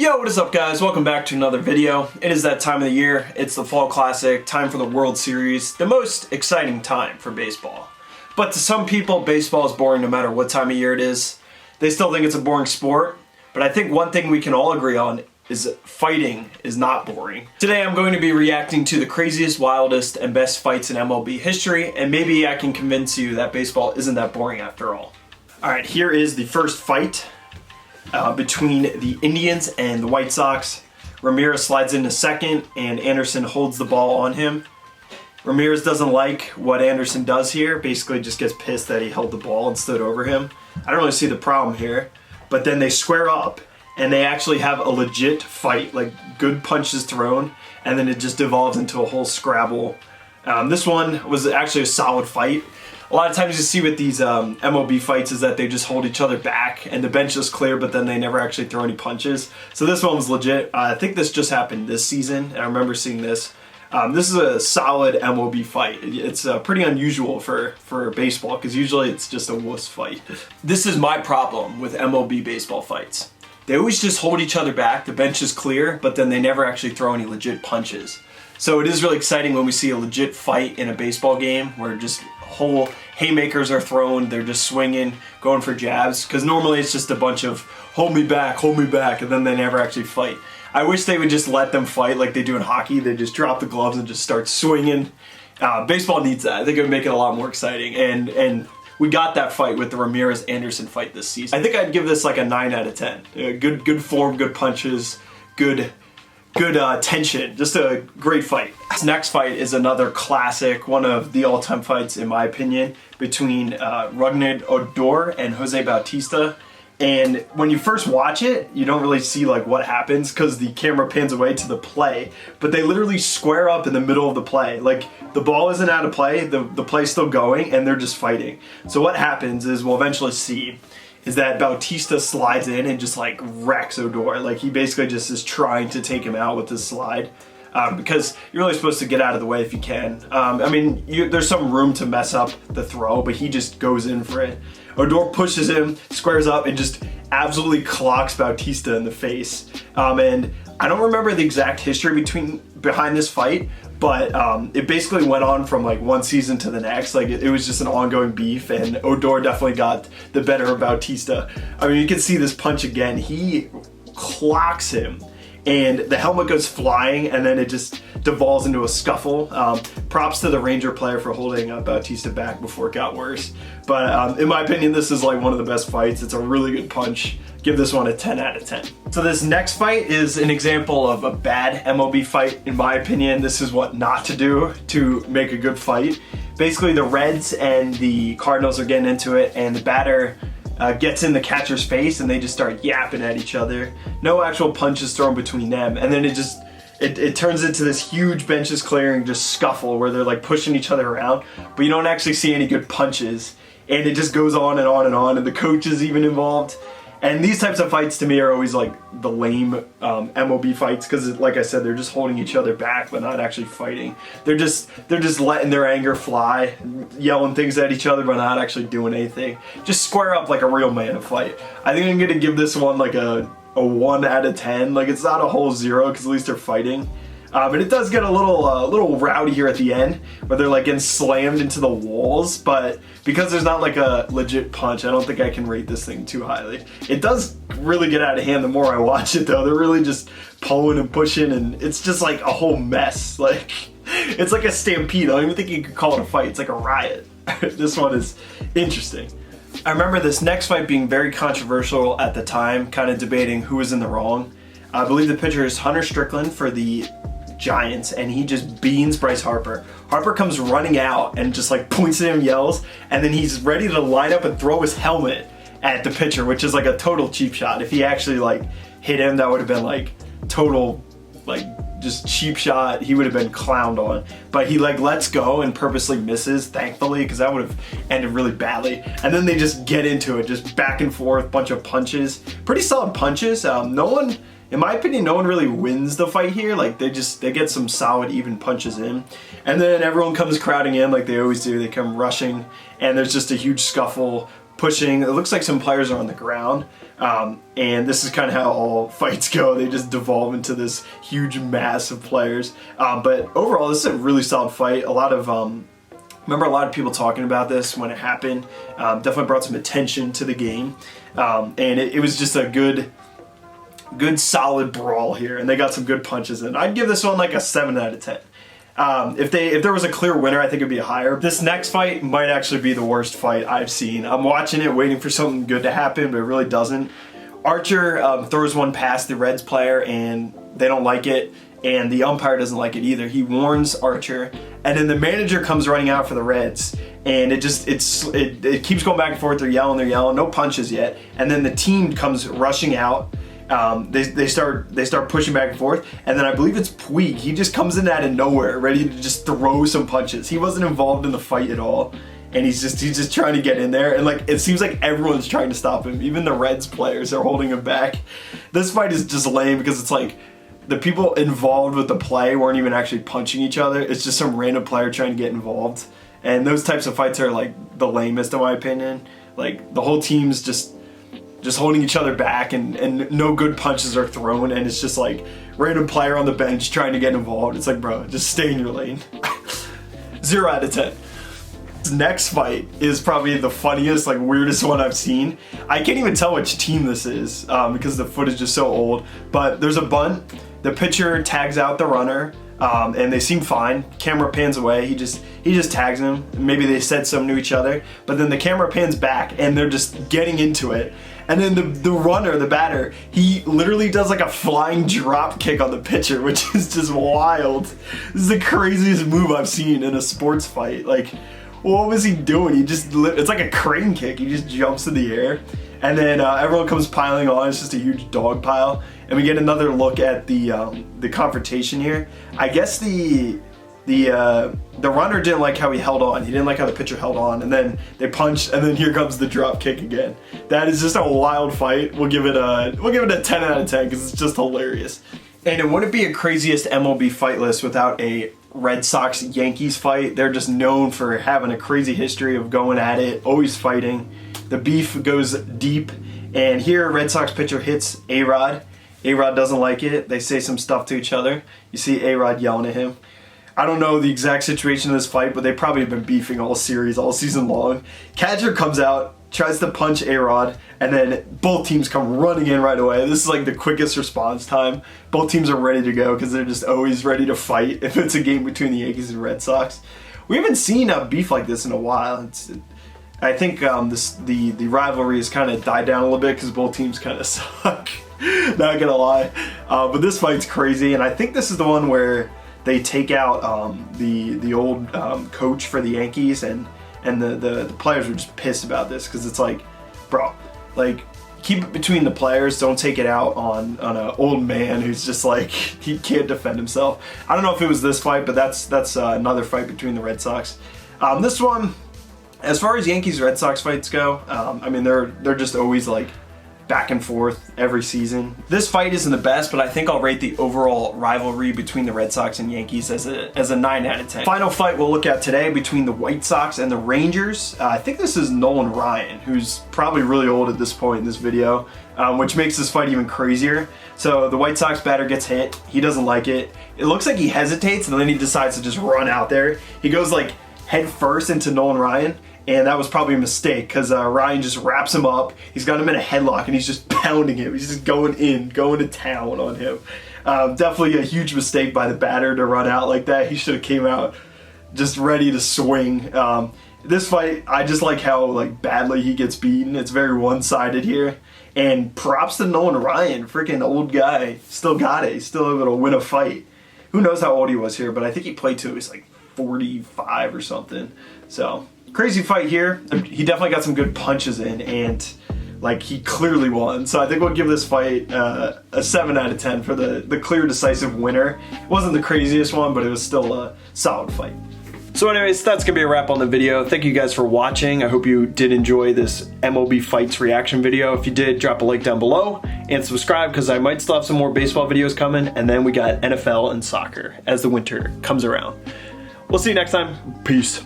Yo, what is up guys? Welcome back to another video. It is that time of the year. It's the Fall Classic, time for the World Series, the most exciting time for baseball. But to some people, baseball is boring no matter what time of year it is. They still think it's a boring sport, but I think one thing we can all agree on is fighting is not boring. Today I'm going to be reacting to the craziest, wildest, and best fights in MLB history, and maybe I can convince you that baseball isn't that boring after all. Alright, here is the first fight. Between the Indians and the White Sox. Ramirez slides into second and Anderson holds the ball on him. Ramirez doesn't like what Anderson does here, basically just gets pissed that he held the ball and stood over him. I don't really see the problem here, but then they square up and they actually have a legit fight, like good punches thrown, and then it just devolves into a whole scrabble. This one was actually a solid fight. A lot of times you see with these MLB fights is that they just hold each other back and the bench is clear, but then they never actually throw any punches. So this one was legit. I think this just happened this season, and I remember seeing this. This is a solid MLB fight. It's pretty unusual for baseball because usually it's just a wuss fight. This is my problem with MLB baseball fights. They always just hold each other back, the bench is clear, but then they never actually throw any legit punches. So it is really exciting when we see a legit fight in a baseball game where just whole haymakers are thrown, they're just swinging, going for jabs, because normally it's just a bunch of hold me back, and then they never actually fight. I wish they would just let them fight like they do in hockey. They just drop the gloves and just start swinging. Baseball needs that. I think it would make it a lot more exciting, and we got that fight with the Ramirez Anderson fight this season. I think I'd give this like a 9 out of 10. Good form, good punches, good tension, just a great fight. This next fight is another classic, one of the all-time fights in my opinion, between Rougned Odor and Jose Bautista. And when you first watch it, you don't really see like what happens because the camera pans away to the play, but they literally square up in the middle of the play. Like the ball isn't out of play, the play's still going, and they're just fighting. So what happens is, we'll eventually see, is that Bautista slides in and just like wrecks Odor. Like he basically just is trying to take him out with his slide. Because you're really supposed to get out of the way if you can. I mean, there's some room to mess up the throw, but he just goes in for it. Odor pushes him, squares up, and just absolutely clocks Bautista in the face. And I don't remember the exact history behind this fight, but it basically went on from like one season to the next. Like it was just an ongoing beef, and Odor definitely got the better of Bautista. I mean, you can see this punch again. He clocks him, and the helmet goes flying, and then it just devolves into a scuffle. Props to the Ranger player for holding Bautista back before it got worse. But in my opinion, this is like one of the best fights. It's a really good punch. Give this one a 10 out of 10. So this next fight is an example of a bad MLB fight, in my opinion. This is what not to do to make a good fight. Basically, the Reds and the Cardinals are getting into it, and the batter gets in the catcher's face and they just start yapping at each other. No actual punches thrown between them, and then it turns into this huge benches clearing just scuffle where they're like pushing each other around, but you don't actually see any good punches, and it just goes on and on and on, and the coach is even involved. And these types of fights to me are always like the lame MLB fights, because like I said, they're just holding each other back but not actually fighting. They're just letting their anger fly, yelling things at each other but not actually doing anything. Just square up like a real man fight. I think I'm gonna give this one like a 1 out of 10. Like it's not a whole 0 because at least they're fighting. But it does get a little rowdy here at the end, where they're like getting slammed into the walls, but because there's not like a legit punch, I don't think I can rate this thing too highly. It does really get out of hand the more I watch it though. They're really just pulling and pushing, and it's just like a whole mess. Like, it's like a stampede. I don't even think you could call it a fight. It's like a riot. This one is interesting. I remember this next fight being very controversial at the time, kind of debating who was in the wrong. I believe the pitcher is Hunter Strickland for the Giants, and he just beans Bryce Harper. Harper comes running out and just like points at him, yells, and then he's ready to line up and throw his helmet at the pitcher, which is like a total cheap shot. If he actually like hit him, that would have been like total like just cheap shot. He would have been clowned on, but he like lets go and purposely misses, thankfully, because that would have ended really badly. And then they just get into it, just back and forth, bunch of punches, pretty solid punches. In my opinion, no one really wins the fight here. Like they get some solid even punches in, and then everyone comes crowding in like they always do. They come rushing, and there's just a huge scuffle, pushing. It looks like some players are on the ground. And this is kind of how all fights go. They just devolve into this huge mass of players. But overall, this is a really solid fight. Remember a lot of people talking about this when it happened. Definitely brought some attention to the game. And it was just a good solid brawl here. And they got some good punches in. I'd give this one like a 7 out of 10. If there was a clear winner, I think it'd be higher. This next fight might actually be the worst fight I've seen. I'm watching it, waiting for something good to happen, but it really doesn't. Archer throws one past the Reds player, and they don't like it, and the umpire doesn't like it either. He warns Archer, and then the manager comes running out for the Reds, and it keeps going back and forth. They're yelling, no punches yet, and then the team comes rushing out. They start pushing back and forth, and then I believe it's Puig. He just comes in out of nowhere, ready to just throw some punches. He wasn't involved in the fight at all, and he's just trying to get in there. And like it seems like everyone's trying to stop him. Even the Reds players are holding him back. This fight is just lame because it's like the people involved with the play weren't even actually punching each other. It's just some random player trying to get involved, and those types of fights are like the lamest in my opinion. Like the whole team's just holding each other back, and no good punches are thrown, and it's just like random player on the bench trying to get involved. It's like, bro, just stay in your lane. 0 out of 10. This next fight is probably the funniest, like weirdest one I've seen. I can't even tell which team this is because the footage is so old, but there's a bunt. The pitcher tags out the runner, and they seem fine. Camera pans away. He just tags him. Maybe they said something to each other, but then the camera pans back, and they're just getting into it. And then the runner, the batter, he literally does like a flying drop kick on the pitcher, which is just wild. This is the craziest move I've seen in a sports fight. Like, what was he doing? It's like a crane kick. He just jumps in the air. And then everyone comes piling on. It's just a huge dog pile. And we get another look at the confrontation here. I guess the runner didn't like how he held on. He didn't like how the pitcher held on, and then they punched, and then here comes the drop kick again. That is just a wild fight. We'll give it a 10 out of 10 because it's just hilarious. And it wouldn't be a craziest MLB fight list without a Red Sox Yankees fight. They're just known for having a crazy history of going at it, always fighting. The beef goes deep, and here Red Sox pitcher hits A-Rod. A-Rod doesn't like it. They say some stuff to each other. You see A-Rod yelling at him. I don't know the exact situation of this fight, but they probably have been beefing all season long. Catcher comes out, tries to punch A-Rod, and then both teams come running in right away. This is like the quickest response time. Both teams are ready to go because they're just always ready to fight if it's a game between the Yankees and Red Sox. We haven't seen a beef like this in a while. I think the rivalry has kind of died down a little bit because both teams kind of suck. Not gonna lie. But this fight's crazy, and I think this is the one where they take out the old coach for the Yankees, and the players were just pissed about this because it's like, bro, like keep it between the players. Don't take it out on an old man who's just like he can't defend himself. I don't know if it was this fight, but that's another fight between the Red Sox. This one, as far as Yankees Red Sox fights go, I mean they're just always like back and forth every season. This fight isn't the best, but I think I'll rate the overall rivalry between the Red Sox and Yankees as a 9 out of 10. Final fight we'll look at today between the White Sox and the Rangers. I think this is Nolan Ryan, who's probably really old at this point in this video, which makes this fight even crazier. So the White Sox batter gets hit. He doesn't like it. It looks like he hesitates, and then he decides to just run out there. He goes like head first into Nolan Ryan, and that was probably a mistake because Ryan just wraps him up. He's got him in a headlock, and he's just pounding him. He's just going to town on him. Definitely a huge mistake by the batter to run out like that. He should have came out just ready to swing. This fight, I just like how like badly he gets beaten. It's very one-sided here. And props to Nolan Ryan, freaking old guy. Still got it. He's still able to win a fight. Who knows how old he was here, but I think he played till he was like 45 or something. So crazy fight here. He definitely got some good punches in, and like he clearly won. So I think we'll give this fight a 7 out of 10 for the clear decisive winner. It wasn't the craziest one, but it was still a solid fight. So anyways, that's gonna be a wrap on the video. Thank you guys for watching. I hope you did enjoy this MLB Fights reaction video. If you did, drop a like down below and subscribe because I might still have some more baseball videos coming, and then we got NFL and soccer as the winter comes around. We'll see you next time. Peace.